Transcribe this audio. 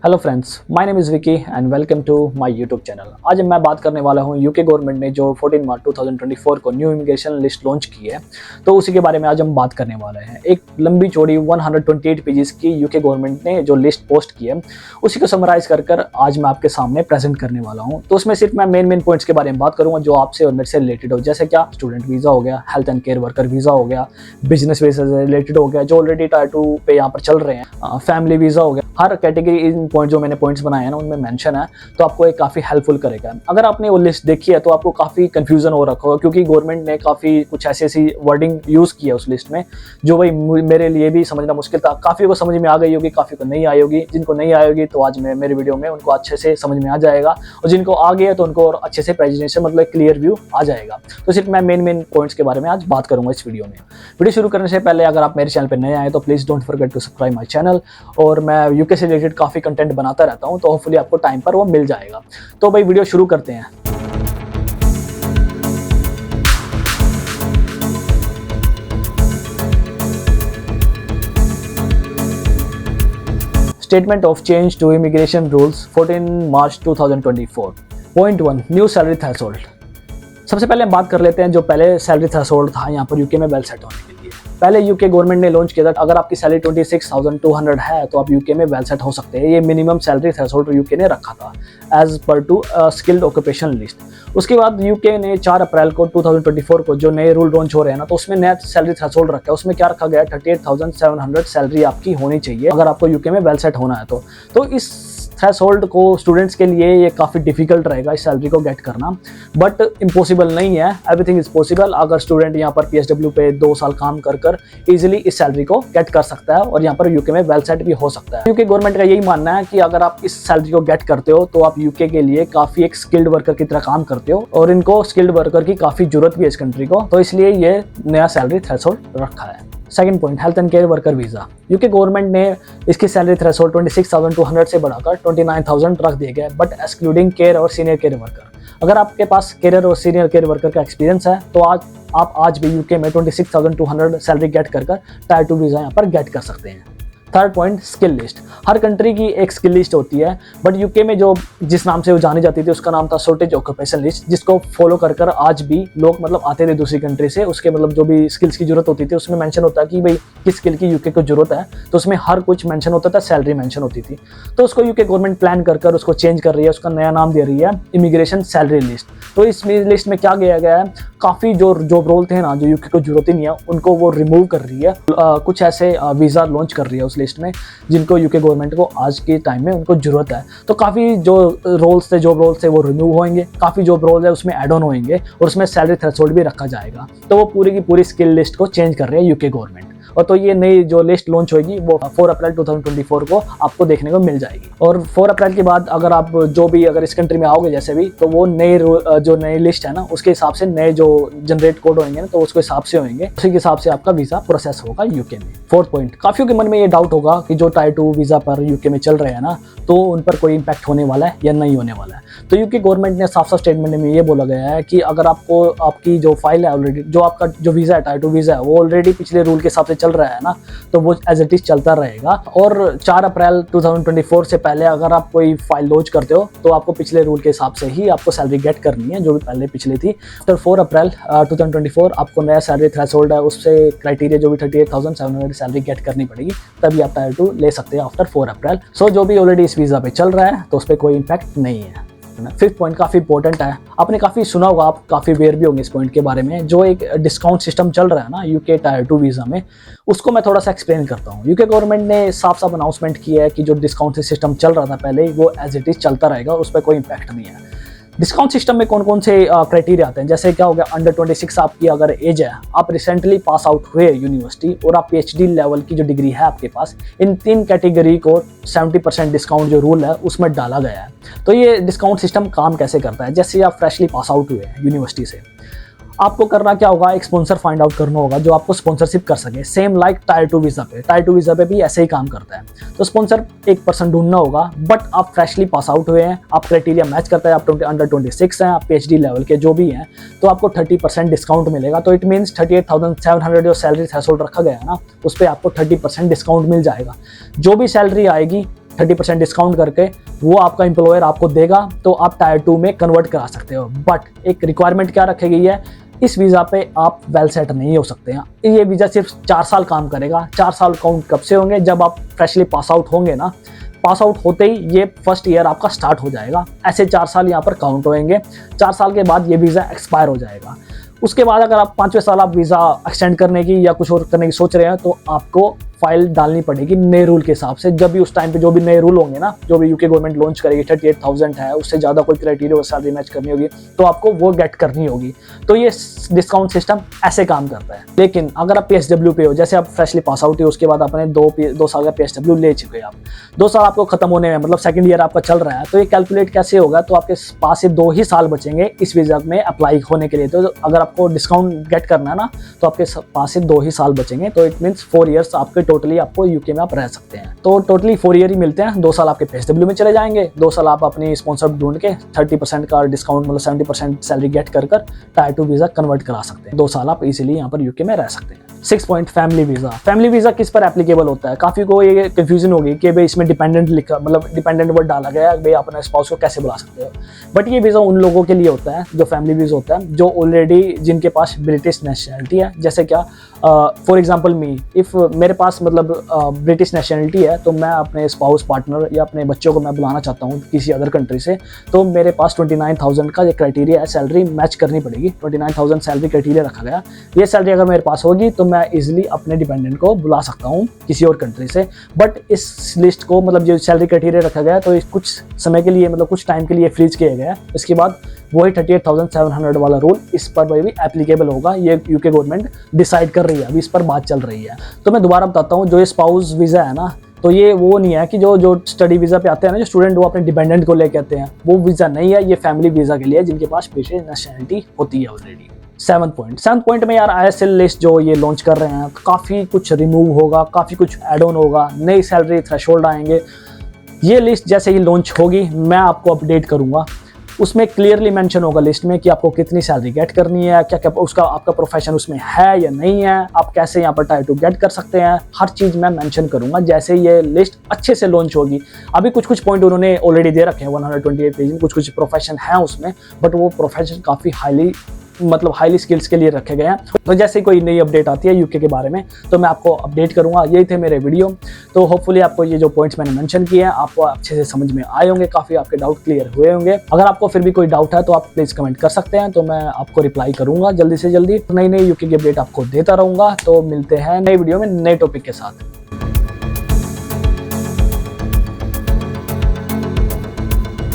Hello friends, my name is Vicky and welcome to my YouTube channel. आज मैं बात करने वाला हूँ यूके गवर्नमेंट ने जो 14 मार्च 2024 को न्यू इमिग्रेशन लिस्ट लॉन्च की है, तो उसी के बारे में आज हम बात करने वाले हैं। एक लंबी चौड़ी 128 पेजेस की यूके गवर्नमेंट ने जो लिस्ट पोस्ट की है, उसी को समराइज कर आज मैं आपके सामने प्रेजेंट करने वाला हूँ। तो उसमें सिर्फ मैं मेन पॉइंट्स के बारे में बात करूँगा जो आपसे और मेरे से रिलेटेड हो, जैसे क्या स्टूडेंट वीज़ा हो गया, health and care worker visa हो गया, बिजनेस वीज़ा से रिलेटेड हो गया जो ऑलरेडी टायर 2 पे यहाँ पर चल रहे हैं, फैमिली वीज़ा हो गया। हर कैटेगरी इन पॉइंट जो मैंने पॉइंट्स बनाए हैं ना उनमें मेंशन है, तो आपको एक काफ़ी हेल्पफुल करेगा। अगर आपने वो लिस्ट देखी है तो आपको काफ़ी कंफ्यूजन हो रखा होगा, क्योंकि गवर्नमेंट ने काफ़ी कुछ ऐसी वर्डिंग यूज़ की है उस लिस्ट में जो भाई मेरे लिए भी समझना मुश्किल था। काफ़ी को समझ में आ गई होगी, काफ़ी को नहीं आई होगी। जिनको नहीं आई होगी तो आज मैं मेरे वीडियो में उनको अच्छे से समझ में आ जाएगा, और जिनको आ गया तो उनको और अच्छे से प्रेजेंटेशन मतलब क्लियर व्यू आ जाएगा। तो सिर्फ मैं मेन पॉइंट्स के बारे में आज बात करूँगा इस वीडियो में। वीडियो शुरू करने से पहले अगर आप मेरे चैनल पर नए आए तो please don't forget to subscribe my channel. और मैं यूके से रिलेटेड काफ़ी कंटेंट बनाता रहता हूँ, तो होपफुली आपको टाइम पर वो मिल जाएगा। तो भाई वीडियो शुरू करते हैं। Statement of change to immigration rules 14 March 2024। Point 1, new salary threshold. सबसे पहले हम बात कर लेते हैं जो पहले सैलरी थ्रेशोल्ड था यहाँ पर यूके में वेल सेट होने के लिए। पहले यूके गवर्नमेंट ने लॉन्च किया था, अगर आपकी सैलरी 26,200 है तो आप यूके में वेल सेट हो सकते हैं। ये मिनिमम सैलरी थ्रेशोल्ड यूके ने रखा था as per to skilled occupation list. उसके बाद यूके ने 4 अप्रैल को 2024 को जो नए रूल लॉन्च हो रहे हैं ना, तो उसमें नया सैलरी थ्रेशोल्ड रखा है। उसमें क्या रखा गया है, 38,700 सैलरी आपकी होनी चाहिए अगर आपको यूके में वेल सेट होना है। तो इस थ्रेशोल्ड को स्टूडेंट्स के लिए ये काफ़ी डिफिकल्ट रहेगा इस सैलरी को गेट करना, बट इम्पॉसिबल नहीं है। Everything is possible. अगर स्टूडेंट यहाँ पर PSW पे 2 साल काम कर इजीली इस सैलरी को गेट कर सकता है और यहाँ पर यूके में वेल सेट भी हो सकता है। यूके गवर्नमेंट का यही मानना है कि अगर आप इस सैलरी को गेट करते हो तो आप यूके के लिए काफ़ी एक स्किल्ड वर्कर की तरह काम करते हो, और इनको स्किल्ड वर्कर की काफ़ी जरूरत भी है इस कंट्री को, तो इसलिए ये नया सैलरी थ्रेशोल्ड रखा है। Second point, health and care worker visa. UK government ने इसकी सैलरी थ्रेशोल्ड 26,200 से बढ़ाकर 29,000 रख दिया गया, बट एक्सक्लूडिंग केयर और सीनियर केयर वर्कर। अगर आपके पास केयर और सीनियर केयर वर्कर का एक्सपीरियंस है तो आप आज भी यूके में 26,200 सैलरी गेट कर टायर 2 वीज़ा यहाँ पर गेट कर सकते हैं। Third point, skill list. हर कंट्री की एक स्किल लिस्ट होती है, बट यूके में जो जिस नाम से वो जानी जाती थी उसका नाम था शॉर्टेज ऑक्यूपेशन लिस्ट, जिसको फॉलो कर आज भी लोग मतलब आते थे दूसरी कंट्री से। उसके मतलब जो भी स्किल्स की जरूरत होती थी उसमें मेंशन होता है कि भाई किस स्किल की यूके को जरूरत है, तो उसमें हर कुछ मेंशन होता था, सैलरी मेंशन होती थी। तो उसको यूके गवर्नमेंट प्लान कर उसको चेंज कर रही है, उसका नया नाम दे रही है इमिग्रेशन सैलरी लिस्ट। तो इस लिस्ट में क्या किया गया है, काफ़ी जो जॉब रोल थे ना जो यूके को जरूरत ही नहीं है उनको वो रिमूव कर रही है। कुछ ऐसे वीज़ा लॉन्च कर रही है उस लिस्ट में जिनको यूके गवर्नमेंट को आज के टाइम में उनको जरूरत है। तो काफ़ी जो रोल्स थे, जॉब रोल्स थे वो रिमूव होंगे, काफ़ी जॉब रोल्स है उसमें ऐड ऑन होंगे, और उसमें सैलरी थ्रेशोल्ड भी रखा जाएगा। तो वो पूरी की पूरी स्किल लिस्ट को चेंज कर रही है यूके गवर्नमेंट। और तो ये नई जो लिस्ट लॉन्च होगी वो 4 अप्रैल 2024 को आपको देखने को मिल जाएगी। और 4 अप्रैल के बाद अगर आप अगर इस कंट्री में आओगे जैसे भी, तो वो जो नई लिस्ट है ना उसके हिसाब से नए जो जनरेट कोड होंगे ना, तो उसके हिसाब से होंगे, उसी के हिसाब से आपका वीज़ा प्रोसेस होगा यूके में। फोर्थ पॉइंट, काफ़ियों के मन में ये डाउट होगा कि जो टायर 2 वीज़ा पर यूके में चल रहे हैं ना, तो उन पर कोई इम्पैक्ट होने वाला है या नहीं होने वाला है। तो यूके गवर्नमेंट ने साफ स्टेटमेंट में ये बोला गया है कि अगर आपकी जो फाइल है ऑलरेडी, जो आपका जो वीज़ा है टायर 2 वीज़ा है, वो ऑलरेडी पिछले रूल के हिसाब से चल रहा है ना, तो वो एज इट इज चलता रहेगा। और 4 अप्रैल 2024 से पहले अगर आप कोई फाइल लॉन्च करते हो तो आपको पिछले रूल के हिसाब से ही आपको सैलरी गेट करनी है जो भी पहले पिछली थी। आफ्टर 4 अप्रैल 2024 आपको नया सैलरी थ्रेशोल्ड है, उससे क्राइटेरिया जो भी 38,700 सैलरी गेट करनी पड़ेगी, तभी आप टायर 2 ले सकते हैं आफ्टर 4 अप्रैल। सो जो भी ऑलरेडी इस वीज़ा पे चल रहा है तो उस पर कोई इम्पैक्ट नहीं है। फिफ्थ पॉइंट काफ़ी इंपॉर्टेंट है, आपने काफ़ी सुना होगा, आप काफ़ी अवेयर भी होंगे इस पॉइंट के बारे में। जो एक डिस्काउंट सिस्टम चल रहा है ना यूके टायर 2 वीज़ा में, उसको मैं थोड़ा सा एक्सप्लेन करता हूँ। यूके गवर्नमेंट ने साफ अनाउंसमेंट किया है कि जो डिस्काउंट सिस्टम चल रहा था पहले वो एज इट इज़ चलता रहेगा और उस पर कोई इम्पैक्ट नहीं है। डिस्काउंट सिस्टम में कौन कौन से क्राइटेरिया आते हैं, जैसे क्या हो गया, अंडर 26 आपकी अगर एज है, आप रिसेंटली पास आउट हुए यूनिवर्सिटी, और आप PhD लेवल की जो डिग्री है आपके पास, इन 3 कैटेगरी को 70% डिस्काउंट जो रूल है उसमें डाला गया है। तो ये डिस्काउंट सिस्टम काम कैसे करता है, जैसे आप फ्रेशली पास आउट हुए यूनिवर्सिटी से, आपको करना क्या होगा, एक स्पॉन्सर फाइंड आउट करना होगा जो आपको स्पॉन्सरशिप कर सके। सेम लाइक टायर 2 वीज़ा पे, टायर 2 वीज़ा पे भी ऐसे ही काम करता है। तो स्पॉन्सर एक पर्सन ढूंढना होगा, बट आप फ्रेशली पास आउट हुए हैं, आप क्राइटेरिया मैच करता है, आप अंडर 26 हैं, आप PhD लेवल के जो भी हैं, तो आपको 30% डिस्काउंट मिलेगा। तो इट मीन्स 38,700 जो सैलरी थ्रेशोल्ड रखा गया है ना, उस पर आपको 30% डिस्काउंट मिल जाएगा। जो भी सैलरी आएगी 30% डिस्काउंट करके वो आपका एम्प्लॉयर आपको देगा, तो आप टायर 2 में कन्वर्ट करा सकते हो। बट एक रिक्वायरमेंट क्या रखी गई है, इस वीज़ा पे आप वेल सेट नहीं हो सकते हैं। ये वीज़ा सिर्फ 4 साल काम करेगा। 4 साल काउंट कब से होंगे, जब आप फ्रेशली पास आउट होंगे ना, पास आउट होते ही ये फर्स्ट ईयर आपका स्टार्ट हो जाएगा। ऐसे 4 साल यहाँ पर काउंट होंगे। 4 साल के बाद ये वीज़ा एक्सपायर हो जाएगा। उसके बाद अगर आप 5वें साल आप वीज़ा एक्सटेंड करने की या कुछ और करने की सोच रहे हैं, तो आपको फाइल डालनी पड़ेगी नए रूल के हिसाब से। जब भी उस टाइम पे जो भी नए रूल होंगे ना, जो भी यूके गवर्नमेंट लॉन्च करेगी, 38,000 है, उससे ज़्यादा कोई क्राइटेरिया सैलरी मैच करनी होगी, तो आपको वो गेट करनी होगी। तो ये डिस्काउंट सिस्टम ऐसे काम करता है। लेकिन अगर आप PSW पे हो, जैसे आप फ्रेशली पास आउट हो, उसके बाद आपने 2 साल का PSW ले चुके हैं, आप 2 साल आपको खत्म होने में, मतलब सेकंड ईयर आपका चल रहा है, तो ये कैलकुलेट कैसे होगा, तो आपके पास से 2 ही साल बचेंगे इस वीज़ा में अप्लाई होने के लिए। तो अगर आपको डिस्काउंट गेट करना है ना, तो आपके पास से 2 ही साल बचेंगे। तो इट मीन्स 4 ईयर्स आपके टोटली आपको यूके में आप रह सकते हैं। तो टोटली 4 ईयर ही मिलते हैं। 2 साल आपके PSW में चले जाएंगे, 2 साल आप अपनी स्पॉन्सर ढूंढ के 30% का डिस्काउंट, मतलब 70% सैलरी गेट कर टायर 2 वीज़ा कन्वर्ट करा सकते हैं। 2 साल आप इजीली यहाँ पर यूके में रह सकते हैं। 6 point family visa. Family visa किस पर एप्लीकेबल होता है? काफ़ी को ये कंफ्यूजन होगी कि भाई इसमें डिपेंडेंट लिखा, मतलब डिपेंडेंट वर्ड डाला गया है, भाई अपने स्पाउस को कैसे बुला सकते हो। बट ये वीज़ा उन लोगों के लिए होता है जो फैमिली वीज़ा होता है, जो ऑलरेडी जिनके पास ब्रिटिश नेशनलिटी है। जैसे क्या, फॉर एग्जाम्पल मी, इफ़ मेरे पास मतलब ब्रिटिश नेशनलिटी है, तो मैं अपने स्पाउस, पार्टनर या अपने बच्चों को मैं बुलाना चाहता हूँ किसी अदर कंट्री से, तो मेरे पास 29,000 का ये क्राइटेरिया है, सैलरी मैच करनी पड़ेगी। 29,000 सैलरी क्राइटेरिया रखा गया। ये सैलरी अगर मेरे पास होगी तो मैं इजीली अपने डिपेंडेंट को बुला सकता हूँ किसी और कंट्री से। बट इस लिस्ट को, मतलब जो सैलरी क्राइटेरिया रखा गया है, तो कुछ समय के लिए, मतलब कुछ टाइम के लिए फ्रीज किया गया है। इसके बाद वही 38,700 वाला रूल इस पर भी एप्लीकेबल होगा। ये यूके गवर्नमेंट डिसाइड कर रही है, अभी इस पर बात चल रही है। तो मैं दोबारा बताता हूँ, जो ये स्पाउस वीज़ा है ना, तो ये वो नहीं है कि जो स्टडी वीज़ा पे आते हैं ना, जो स्टूडेंट वो अपने डिपेंडेंट को लेके आते हैं, वो वीज़ा नहीं है। ये फैमिली वीज़ा के लिए जिनके पास ब्रिटिश नेशनलिटी होती है ऑलरेडी। 7th पॉइंट में यार ISL लिस्ट जो ये लॉन्च कर रहे हैं, काफ़ी कुछ रिमूव होगा, काफ़ी कुछ एड ऑन होगा, नई सैलरी थ्रेशोल्ड आएंगे। ये लिस्ट जैसे ही लॉन्च होगी मैं आपको अपडेट करूँगा। उसमें क्लियरली मेंशन होगा लिस्ट में कि आपको कितनी सैलरी गेट करनी है, क्या क्या उसका आपका प्रोफेशन उसमें है या नहीं है, आप कैसे यहाँ पर टायर 2 गेट कर सकते हैं। हर चीज़ मैं मेंशन करूँगा जैसे ये लिस्ट अच्छे से लॉन्च होगी। अभी कुछ पॉइंट उन्होंने ऑलरेडी दे रखे हैं 128 पेज में, कुछ प्रोफेशन है उसमें, बट वो प्रोफेशन काफ़ी हाईली स्किल्स के लिए रखे गए हैं। तो जैसे कोई नई अपडेट आती है यूके के बारे में, तो मैं आपको अपडेट करूंगा। यही थे मेरे वीडियो। तो होपफुली आपको ये जो पॉइंट्स मैंने मेंशन किए हैं आपको अच्छे से समझ में आए होंगे, काफ़ी आपके डाउट क्लियर हुए होंगे। अगर आपको फिर भी कोई डाउट है तो आप प्लीज़ कमेंट कर सकते हैं, तो मैं आपको रिप्लाई करूंगा जल्दी से जल्दी। नई यूके की अपडेट आपको देता रहूंगा। तो मिलते हैं नई वीडियो में नए टॉपिक के साथ।